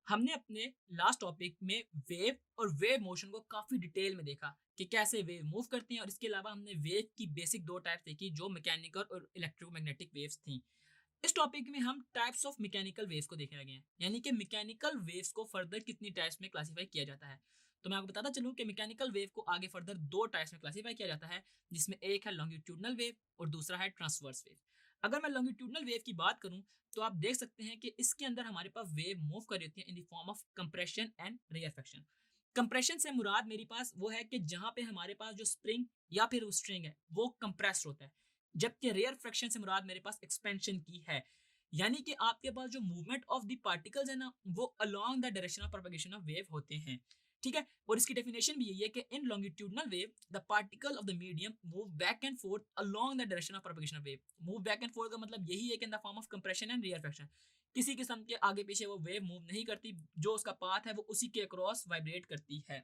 हमने अपने last topic में वेव और वेव मोशन को काफी डिटेल में देखा कि कैसे वेव मूव करते हैं, और इसके अलावा हमने वेव की बेसिक दो टाइप्स देखी जो मैकेनिकल और इलेक्ट्रोमैग्नेटिक वेव्स थी। इस टॉपिक में हम टाइप्स ऑफ मैकेनिकल वेव्स को देखने लगे हैं, यानी कि मैकेनिकल वेव्स को फर्दर कितनी टाइप्स में क्लासिफाई किया जाता है। तो मैं आपको बताता चलूं कि मैकेनिकल वेव को आगे फर्दर दो टाइप्स में क्लासिफाई किया जाता है, जिसमें एक है लॉन्गिट्यूडनल वेव और दूसरा है ट्रांसवर्स वेव। अगर मैं लॉन्गिट्यूडनल वेव की बात करूं तो आप देख सकते हैं कि इसके अंदर हमारे पास वेव मूव कर रही होती है इन the form of compression and rarefaction. Compression से मुराद मेरी पास वो है कि जहां पे हमारे पास जो स्प्रिंग या फिर स्ट्रिंग है वो कंप्रेस्ड होता है, जबकि रेयर फ्रैक्शन से मुराद मेरे पास एक्सपेंशन की है। यानी कि आपके पास जो मूवमेंट ऑफ द पार्टिकल्स है ना, वो along the direction of propagation of wave होते हैं। ठीक है, और इसकी डेफिनेशन भी यही है कि in longitudinal wave the particle of the medium move back and forth along the direction of propagation of wave. Move back and forth का मतलब यही है कि in the form of compression and rarefaction. किसी किस्म के आगे पीछे वो वेव मूव नहीं करती, जो उसका पाथ है वो उसी के अक्रॉस वाइब्रेट करती है।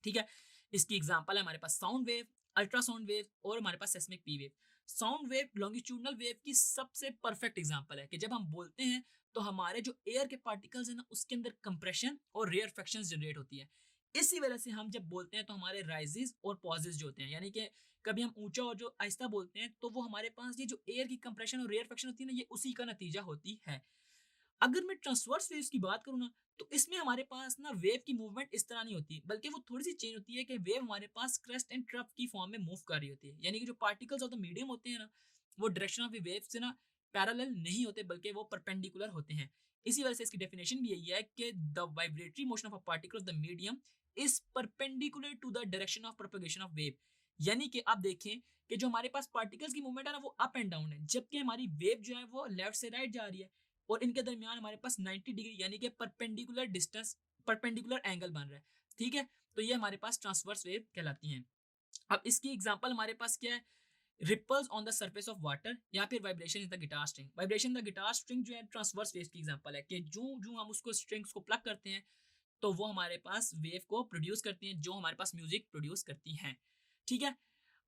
ठीक है, इसकी एग्जांपल है हमारे पास साउंड वेव, अल्ट्रासाउंड वेव और हमारे पास seismic P wave. Sound wave longitudinal wave की सबसे परफेक्ट एग्जांपल है कि जब हम बोलते हैं तो हमारे जो एयर के पार्टिकल्स है ना, उसके अंदर कंप्रेशन और रेयर फ्रैक्शंस जनरेट होती है। इसी वजह से हम जब बोलते हैं तो हमारे राइजेस और पॉजेस जो होते हैं, यानी कि कभी हम ऊंचा और जो आहिस्ता बोलते हैं, तो वो हमारे पास ये जो एयर की कंप्रेशन और रेयर फ्रैक्शन होती है ना, ये उसी का नतीजा होती है। अगर मैं ट्रांसवर्स वेव्स की बात करूँ ना, तो इसमें हमारे पास ना वेव की मूवमेंट इस तरह नहीं होती, बल्कि वो थोड़ी सी चेंज होती है कि वेव हमारे पास क्रेस्ट एंड ट्रफ की फॉर्म में मूव कर रही होती है। यानी कि जो पार्टिकल्स ऑफ द मीडियम होते हैं ना, वो डायरेक्शन ऑफ द वेव से ना पैरेलल नहीं होते, बल्कि वो परपेंडिकुलर होते हैं। इसी वजह से इसकी डेफिनेशन भी यही है कि the vibratory motion of a particle of the medium is perpendicular to the direction of propagation of wave. यानी कि आप देखें कि जो हमारे पास पार्टिकल्स की मूवमेंट है ना, वो अप एंड डाउन है, जबकि हमारी वेव जो है वो लेफ्ट से राइट जा रही है, और इनके दरमियान हमारे पास 90 डिग्री यानी कि परपेंडिकुलर डिस्टेंस, परपेंडिकुलर एंगल बन रहा है। ठीक है, तो ये हमारे पास ट्रांसवर्स वेव कहलाती हैं। अब इसकी एग्जांपल हमारे पास क्या है? Ripples on the surface of water या फिर vibration in the guitar string. Vibration in the guitar string जो है ट्रांसवर्स वेव की एग्जांपल है कि जो जो हम उसको स्ट्रिंग्स को प्लग करते हैं, तो वो हमारे पास वेव को प्रोड्यूस करती हैं, जो हमारे पास म्यूजिक प्रोड्यूस करती हैं। ठीक है,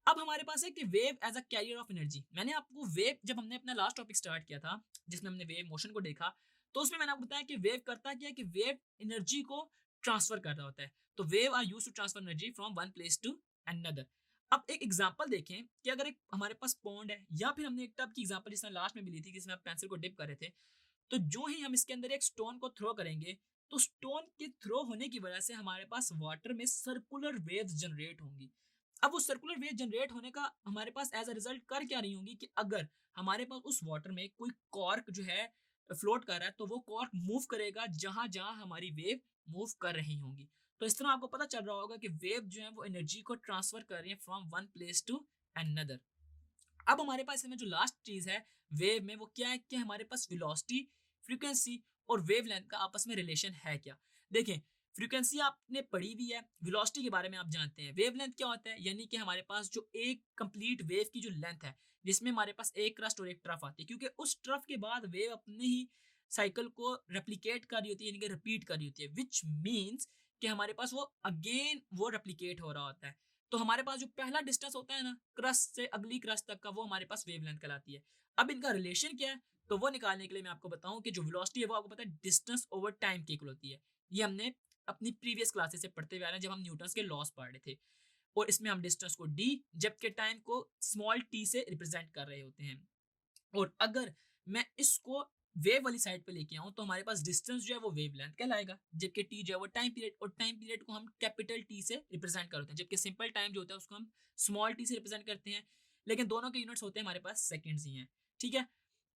अब हमारे पास है कि wave as a carrier of energy. मैंने आपको वेव, जब हमने अपना लास्ट टॉपिक स्टार्ट किया था जिसमें हमने वेव मोशन को देखा, तो उसमें मैंने आपको बताया कि वेव करता क्या है कि वेव एनर्जी को ट्रांसफर कर रहा होता है। तो waves are used to transfer energy from one place to another. अब एक एग्जांपल देखें कि अगर एक हमारे पास पॉन्ड है, या फिर हमने एक टब की एग्जांपल जिसने लास्ट में मिली थी, जिसमें आप पेंसिल को डिप कर रहे थे, तो जो ही हम इसके अंदर एक स्टोन को थ्रो करेंगे, तो स्टोन के थ्रो होने की वजह से हमारे पास वाटर में सर्कुलर वेव्स जनरेट होंगी। अब वो सर्कुलर वेव जनरेट होने का हमारे पास एज अ रिजल्ट कर क्या रही होंगी कि अगर हमारे पास उस वाटर में कोई कॉर्क जो है फ्लोट कर रहा है, तो वो कॉर्क मूव करेगा जहां जहां हमारी वेव मूव कर रही होंगी। तो इस तरह आपको पता चल रहा होगा कि वेव जो है वो एनर्जी को ट्रांसफर कर रही है from one place to another. अब हमारे पास इसमें जो लास्ट चीज है वेव में, वो क्या है कि हमारे पास वेलोसिटी, फ्रीक्वेंसी और वेवलेंथ का आपस में रिलेशन है क्या। देखें, फ्रीक्वेंसी आपने पढ़ी हुई है, वेलोसिटी के बारे में आप जानते हैं। वेवलेंथ क्या होता है? यानी कि हमारे पास जो एक कंप्लीट वेव की जो लेंथ है, जिसमें हमारे पास एक क्रस्ट और एक ट्रफ आती है, क्योंकि उस ट्रफ के बाद वेव अपने ही साइकिल को रेप्लिकेट कर रही होती है, यानी कि रिपीट कर रही होती है, विच मीन्स कि हमारे पास वो अगेन वो रेप्लिकेट हो रहा होता है। तो हमारे पास जो पहला डिस्टेंस होता है ना, क्रस्ट से अगली क्रस्ट तक का, वो हमारे पास वेवलेंथ कहलाती है। अब इनका रिलेशन क्या है, तो वो निकालने के लिए मैं आपको बताऊं कि जो वेलोसिटी है वो आपको पता है डिस्टेंस ओवर टाइम की इक्वल होती है। ये हमने अपनी प्रीवियस क्लासेस से पढ़ते हुए आ रहे हैं, जब हम न्यूटन के लॉस पढ़ रहे थे। और इसमें हम डिस्टेंस को डी, जबकि टाइम को स्मॉल टी से रिप्रेजेंट कर रहे होते हैं। और अगर मैं इसको वेव वाली साइड पे लेके आऊं, तो हमारे पास डिस्टेंस जो है वो वेव लेंथ कहलाएगा, जबकि टी जो है वो टाइम पीरियड, और टाइम पीरियड को हम कैपिटल टी से रिप्रेजेंट करते हैं, जबकि सिंपल टाइम जो होता है उसको हम स्मॉल टी से रिप्रेजेंट करते हैं। लेकिन दोनों के यूनिट्स होते हैं हमारे पास सेकंड्स ही हैं। ठीक है,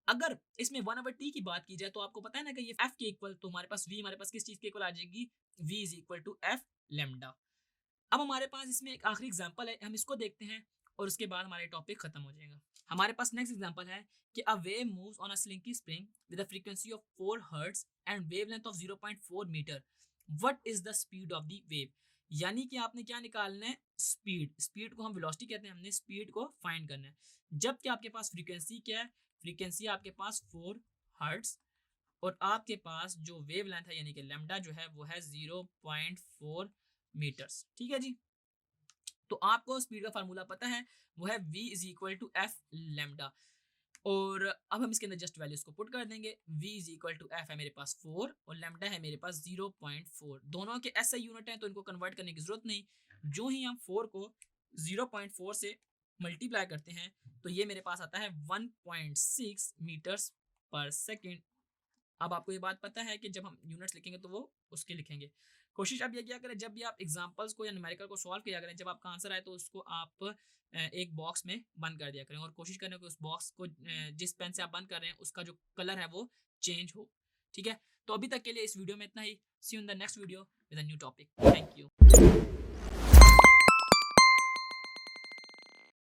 अगर इसमें 1/t की बात की जाए, तो आपको पता है ना कि ये f के इक्वल, तो हमारे पास v हमारे पास किस चीज के इक्वल आ जाएगी? v is equal to f lambda. अब हमारे पास इसमें एक आखिरी एग्जांपल है, हम इसको देखते हैं और उसके बाद हमारे टॉपिक खत्म हो जाएगा। हमारे पास नेक्स्ट एग्जांपल है कि a wave moves on a slinky spring with a frequency of 4 hertz and wavelength of 0.4 metre. What is the speed of the wave? यानी कि आपने क्या निकालना है? स्पीड। स्पीड को हम वेलोसिटी कहते हैं, हमने स्पीड को फाइंड करना है। जबकि आपके पास फ्रीक्वेंसी क्या है? फ्रीक्वेंसी आपके पास 4 हर्ट्ज, और आपके पास जो वेव लेंथ है यानी कि लेमडा जो है वो है 0.4 मीटर्स। ठीक है जी, तो आपको स्पीड का फार्मूला पता है, वो है v is equal to F lambda. और अब हम इसके अंदर जस्ट वैल्यूज को पुट कर देंगे। v is equal to F है मेरे पास 4 और लैम्डा है मेरे पास 0.4। दोनों के ऐसा यूनिट हैं तो इनको कन्वर्ट करने की जरूरत नहीं। जो ही हम 4 को 0.4 से मल्टीप्लाई करते हैं तो ये मेरे पास आता है 1.6 मीटर्स पर सेकेंड। अब आपको ये बात पता है कि जब हम यूनिट्स लिखेंगे तो वो उसके लिखेंगे। कोशिश आप ये किया करें, जब भी आप एग्जांपल्स को या न्यूमेरिकल को सॉल्व किया करें, जब आपका आंसर आए तो उसको आप एक बॉक्स में बंद कर दिया करें और कोशिश करें कि उस बॉक्स को जिस पेन से आप बंद कर रहे हैं उसका जो कलर है वो चेंज हो। ठीक है, तो अभी तक के लिए इस वीडियो में इतना ही। See you in the next video with a new topic. Thank you.